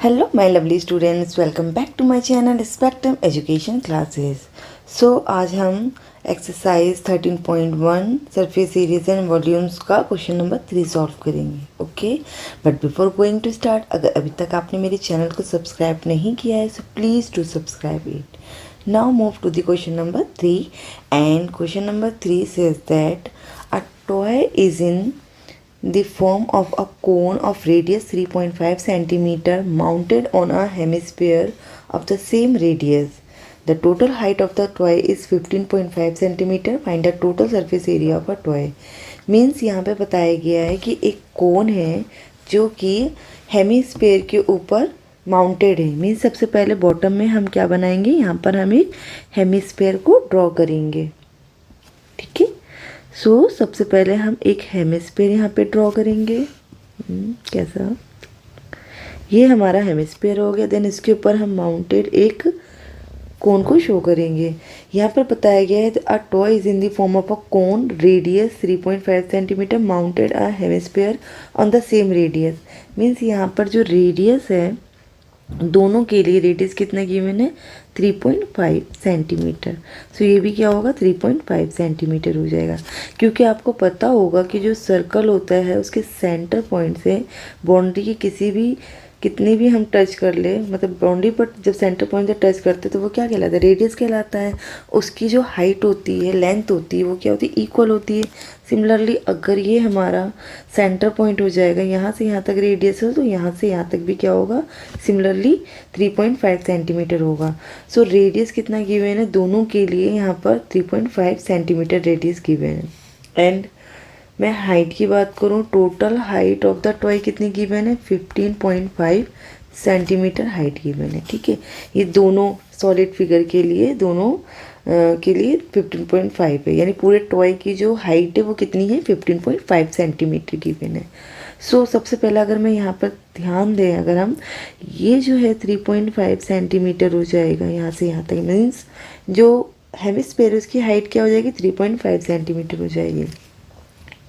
Hello my lovely students, welcome back to my channel Spectrum Education Classes. So आज हम exercise 13.1 surface areas and volumes का question number 3 solve करेंगे. Okay, but before going to start, अगर अभी तक आपने मेरे चैनल को सब्सक्राइब नहीं किया है so please to subscribe it. Now move to the question number 3 and question number 3 says that a toy is in the form of a cone of radius 3.5 centimeter mounted on a hemisphere of the same radius. The total height of the toy is 15.5 centimeter. Find the total surface area of a toy. Means यहाँ पे बताया गया है कि एक कोन है जो कि हेमिस्फेयर के ऊपर माउंटेड है. मीन्स सबसे पहले बॉटम में हम क्या बनाएंगे, यहाँ पर हम एक हेमिस्फेयर को ड्रॉ करेंगे. ठीक है, सो सबसे पहले हम एक हेमिस्फेयर यहाँ पे ड्रॉ करेंगे. कैसा, ये हमारा हेमिस्फेयर हो गया. देन इसके ऊपर हम माउंटेड एक कोन को शो करेंगे. यहाँ पर बताया गया है a toy is in the form of a cone radius 3.5 centimetre mounted a hemisphere on the same radius. Means यहाँ पर जो रेडियस है दोनों के लिए रेडियस कितना गिवन है 3.5 सेंटीमीटर. सो ये भी क्या होगा 3.5 सेंटीमीटर हो जाएगा. क्योंकि आपको पता होगा कि जो सर्कल होता है उसके सेंटर पॉइंट से बाउंड्री के कितनी भी हम टच कर ले, मतलब बाउंड्री पर जब सेंटर पॉइंट से टच करते हैं तो वो क्या कहलाता है, रेडियस कहलाता है. उसकी जो हाइट होती है, लेंथ होती है, वो क्या होती है, इक्वल होती है. सिमिलरली अगर ये हमारा सेंटर पॉइंट हो जाएगा, यहाँ से यहाँ तक रेडियस हो तो यहाँ से यहाँ तक भी क्या होगा, सिमिलरली 3.5 सेंटीमीटर होगा. सो रेडियस कितना गिवन है दोनों के लिए, यहाँ पर 3.5 सेंटीमीटर रेडियस गिवन है. एंड मैं हाइट की बात करूँ, total height of the toy कितनी गिवन है 15.5 सेंटीमीटर हाइट गिवन है. ठीक है, ये दोनों सॉलिड फिगर के लिए दोनों के लिए 15.5 है. यानी पूरे टॉय की जो हाइट है वो कितनी है 15.5 सेंटीमीटर गिवन है. सो सबसे पहला अगर मैं यहाँ पर ध्यान दें, अगर हम ये जो है 3.5 सेंटीमीटर हो जाएगा यहाँ से यहाँ तक. मीन्स जो हेमिस्फेयर उसकी हाइट क्या हो जाएगी 3.5 सेंटीमीटर हो जाएगी.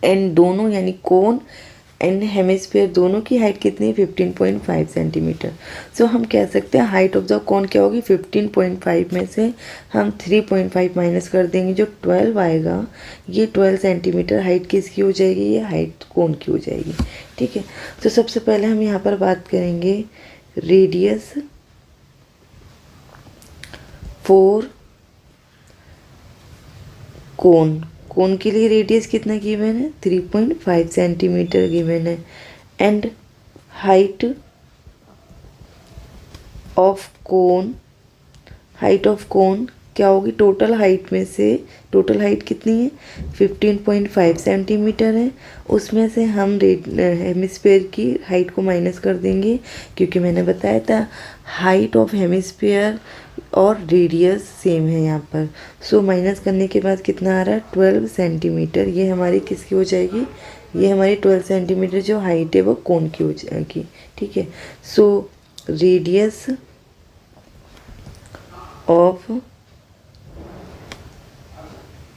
एंड दोनों यानी कोन एंड हेमिस्फेयर दोनों की हाइट कितनी है 15.5 सेंटीमीटर. सो हम कह सकते हैं हाइट ऑफ द कोन क्या होगी 15.5 में से हम 3.5 माइनस कर देंगे, जो 12 आएगा ये 12 सेंटीमीटर हाइट किसकी हो जाएगी, ये हाइट कोन की हो जाएगी. ठीक है, तो सबसे पहले हम यहाँ पर बात करेंगे रेडियस फॉर कोन के लिए रेडियस कितना गिवन है 3.5 सेंटीमीटर गिवन है. एंड हाइट ऑफ कोन क्या होगी, टोटल हाइट में से टोटल हाइट कितनी है 15.5 सेंटीमीटर है. उसमें से हम हेमिस्फेयर की हाइट को माइनस कर देंगे, क्योंकि मैंने बताया था हाइट ऑफ हेमिस्फेयर और रेडियस सेम है यहाँ पर. सो माइनस करने के बाद कितना आ रहा है 12 सेंटीमीटर. ये हमारी किसकी हो जाएगी, ये हमारी 12 सेंटीमीटर जो हाइट है वो कोन की हो जाएगी. ठीक है, सो रेडियस ऑफ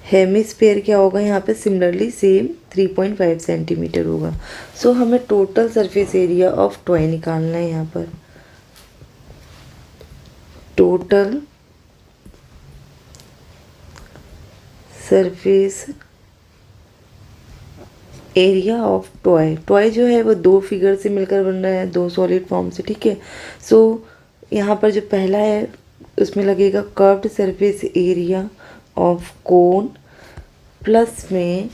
हेमिस्फेयर क्या होगा यहाँ पे सिमिलरली सेम 3.5 सेंटीमीटर होगा. सो हमें total surface area of toy निकालना है. यहाँ पर total surface area of toy जो है वो दो फिगर से मिलकर बन रहा है, दो सॉलिड फॉर्म से. ठीक है, सो यहाँ पर जो पहला है उसमें लगेगा curved surface area of cone plus में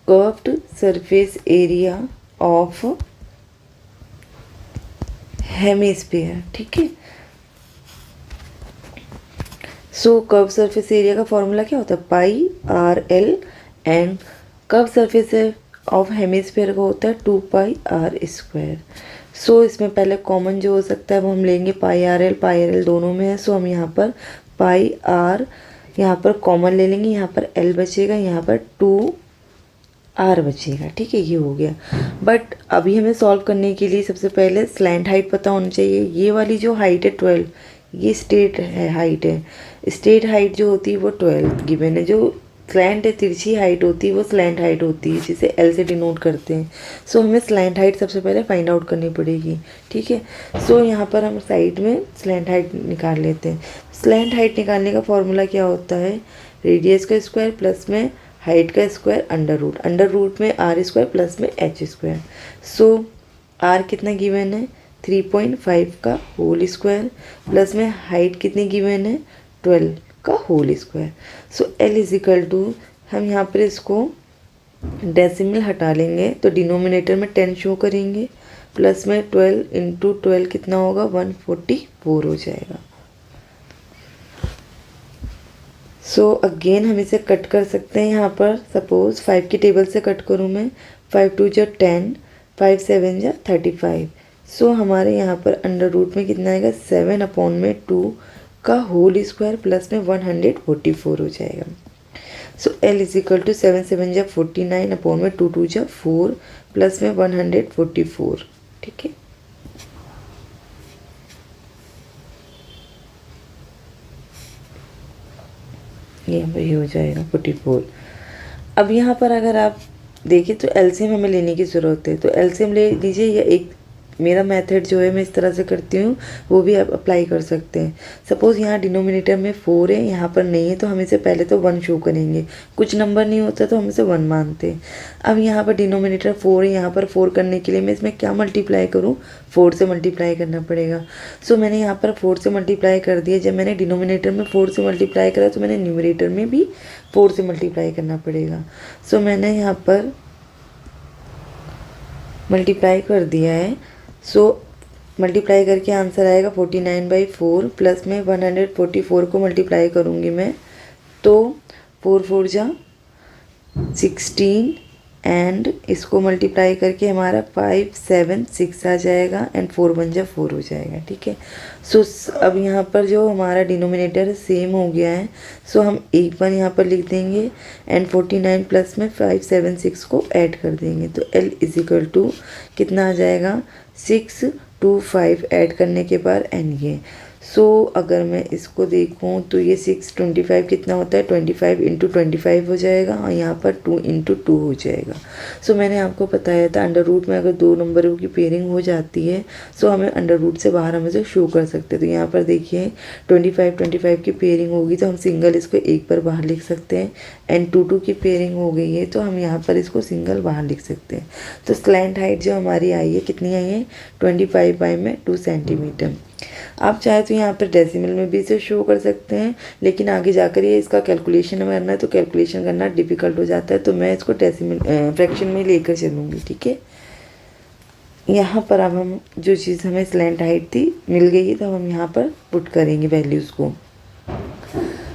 curved surface area of hemisphere. ठीक है, सो कर्व सरफेस एरिया का फॉर्मूला क्या होता है πr_l and curve surface of hemisphere का होता है 2πr². सो इसमें पहले कॉमन जो हो सकता है वो हम लेंगे πr_l दोनों में है. सो हम यहाँ पर πr यहाँ पर कॉमन ले लेंगे, यहाँ पर l बचेगा, यहाँ पर 2r बचेगा. ठीक है, ये हो गया. बट अभी हमें सॉल्व करने के लिए सबसे पहले स्लैंट हाइट पता होनी चाहिए. ये वाली जो हाइट है 12, ये स्ट्रेट हाइट है. स्ट्रेट हाइट जो होती है वो 12 गिवन है, जो स्लैंट है, तिरछी हाइट होती है वो स्लैंट हाइट होती है, जिसे एल से डिनोट करते हैं। सो हमें स्लैंट हाइट सबसे पहले फाइंड आउट करनी पड़ेगी, ठीक है। सो यहाँ पर हम साइड में स्लैंट हाइट निकाल लेते हैं। स्लैंट हाइट निकालने का फॉर्मूला क्या होता है, रेडियस का स्क्वायर प्लस में हाइट का स्क्वायर अंडर रूट में आर स्क्वायर प्लस में एच स्क्वायर। सो आर कितना गिवन है 3.5 का होल स्क्वायर प्लस में हाइट कितनी गिवन है 12 का whole square. So L is equal to, हम यहाँ पर इसको डेसिमल हटा लेंगे तो डिनोमिनेटर में 10 शो करेंगे, प्लस में 12 इंटू 12 कितना होगा 144 हो जाएगा। सो अगेन हम इसे कट कर सकते हैं। यहाँ पर सपोज 5 की टेबल से कट करूँ मैं, 5 2 जा 10, 5 7 जा 35। सो हमारे यहाँ पर अंडर रूट में कितना आएगा 7 अपॉन में 2 का होल स्क्वायर प्लस में 144 हो जाएगा। सो एल इज इक्वल टू 7 7 जा 49 अपॉन में 2 2 जा 4 प्लस में 144, ठीक है। ये हो जाएगा 44। अब यहाँ पर अगर आप देखिए तो एलसीएम हमें लेने की ज़रूरत है, तो एलसीएम ले लीजिए, या एक मेरा मेथड जो है मैं इस तरह से करती हूँ वो भी आप अप्लाई कर सकते हैं। सपोज़ यहाँ डिनोमिनेटर में 4 है, यहाँ पर नहीं है, तो हम इसे पहले तो 1 शो करेंगे। कुछ नंबर नहीं होता तो हम इसे 1 मानते हैं। अब यहाँ पर डिनोमिनेटर 4 है, यहाँ पर 4 करने के लिए मैं इसमें क्या मल्टीप्लाई करूँ, 4 से मल्टीप्लाई करना पड़ेगा। सो मैंने यहाँ पर 4 से मल्टीप्लाई कर दिया। जब मैंने डिनोमिनेटर में 4 से मल्टीप्लाई करा तो मैंने न्यूमरेटर में भी 4 से मल्टीप्लाई करना पड़ेगा। सो मैंने यहाँ पर मल्टीप्लाई कर दिया है। सो मल्टीप्लाई करके आंसर आएगा 49/4 प्लस में 144 को मल्टीप्लाई करूँगी मैं, तो 4 4 जा 16 एंड इसको मल्टीप्लाई करके हमारा 5 7 6 आ जाएगा एंड 4 1 जा 4 हो जाएगा, ठीक है। सो अब यहाँ पर जो हमारा डिनोमिनेटर सेम हो गया है, सो हम एक बार यहाँ पर लिख देंगे एंड 49 प्लस में 5 7 6 को ऐड कर देंगे, तो L इज इक्वल टू कितना आ जाएगा 6 2 5 ऐड करने के बाद एन ये। सो अगर मैं इसको देखूं तो ये 6 25 कितना होता है 25 इंटू 25 हो जाएगा और यहाँ पर 2 इंटू 2 हो जाएगा। सो मैंने आपको बताया था अंडर रूट में अगर दो नंबरों की पेयरिंग हो जाती है सो हमें अंडर रूट से बाहर हम इसे शो कर सकते हैं। तो यहाँ पर देखिए 25 25 की पेयरिंग होगी तो हम सिंगल इसको एक पर बाहर लिख सकते हैं एंड 2 2 की पेयरिंग हो गई है तो हम यहाँ पर इसको सिंगल बाहर लिख सकते हैं। तो स्लैंट हाइट जो हमारी आई है कितनी आई है 25/2 सेंटीमीटर। आप चाहे तो यहाँ पर डेसिमल में भी इसे शो कर सकते हैं, लेकिन आगे जाकर ये इसका कैलकुलेशन करना है तो कैलकुलेशन करना डिफ़िकल्ट हो जाता है, तो मैं इसको डेसिमल फ्रैक्शन में लेकर चलूँगी, ठीक है। यहाँ पर अब हम जो चीज़ हमें स्लैंट हाइट थी मिल गई है तो हम यहाँ पर पुट करेंगे वैल्यूज़ को।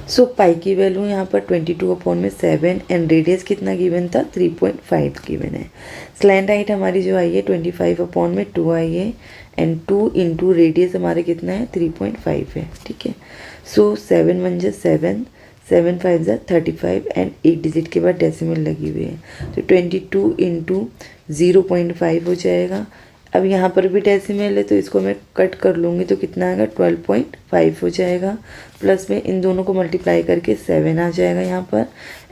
सो पाई की वैल्यू यहाँ पर 22/7 एंड रेडियस कितना गिवन था 3.5 गिवन है। स्लैंट हाइट हमारी जो आई है 25/2 आई है एंड 2 इंटू रेडियस हमारे कितना है 3.5 है, ठीक है। सो 7 1 जा 7 7 5 जा 35 एंड 8 डिजिट के बाद डेसिमल लगी हुई है तो 22 इंटू 0.5 हो जाएगा। अब यहाँ पर भी डेसिमल है तो इसको मैं कट कर लूँगी तो कितना आएगा 12.5 हो जाएगा, प्लस में इन दोनों को मल्टीप्लाई करके 7 आ जाएगा यहाँ पर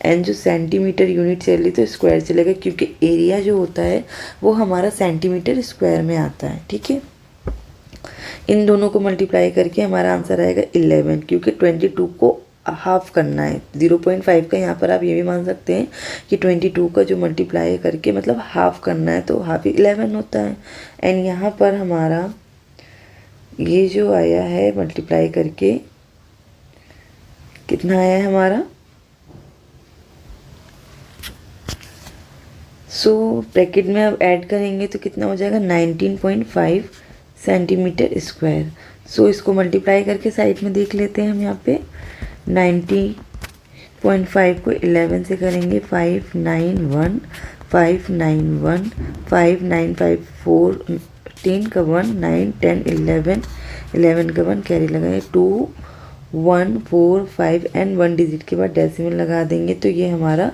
एंड जो सेंटीमीटर यूनिट चली तो स्क्वायर चलेगा क्योंकि एरिया जो होता है वो हमारा सेंटीमीटर स्क्वायर में आता है, ठीक है। इन दोनों को मल्टीप्लाई करके हमारा आंसर आएगा 11 क्योंकि 22 को हाफ करना है 0.5 का। यहाँ पर आप ये भी मान सकते हैं कि 22 का जो मल्टीप्लाई करके मतलब हाफ करना है तो हाफ 11 होता है एंड यहाँ पर हमारा ये जो आया है मल्टीप्लाई करके कितना आया है हमारा, सो ब्रैकेट में अब ऐड करेंगे तो कितना हो जाएगा 19.5 सेंटीमीटर स्क्वायर। सो इसको मल्टीप्लाई करके साइड में देख लेते हैं हम यहाँ पे 90.5 को 11 से करेंगे 591 591 5954 10 का 1 9 10 11 11 का 1 कैरी लगाए 2 1 4 5 एंड 1 डिजिट के बाद डेसिमल लगा देंगे तो ये हमारा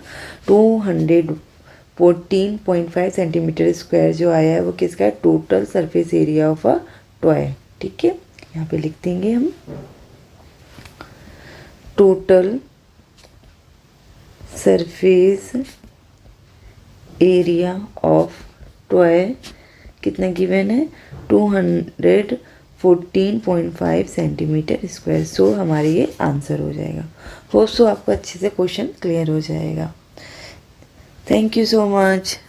214.5 सेंटीमीटर स्क्वायर जो आया है वो किसका है total surface area of a toy, ठीक है। यहाँ पे लिख देंगे हम total surface area of toy कितना गिवन है 214.5 सेंटीमीटर स्क्वायर। सो हमारे ये आंसर हो जाएगा। होप सो आपको अच्छे से क्वेश्चन क्लियर हो जाएगा। Thank you so much.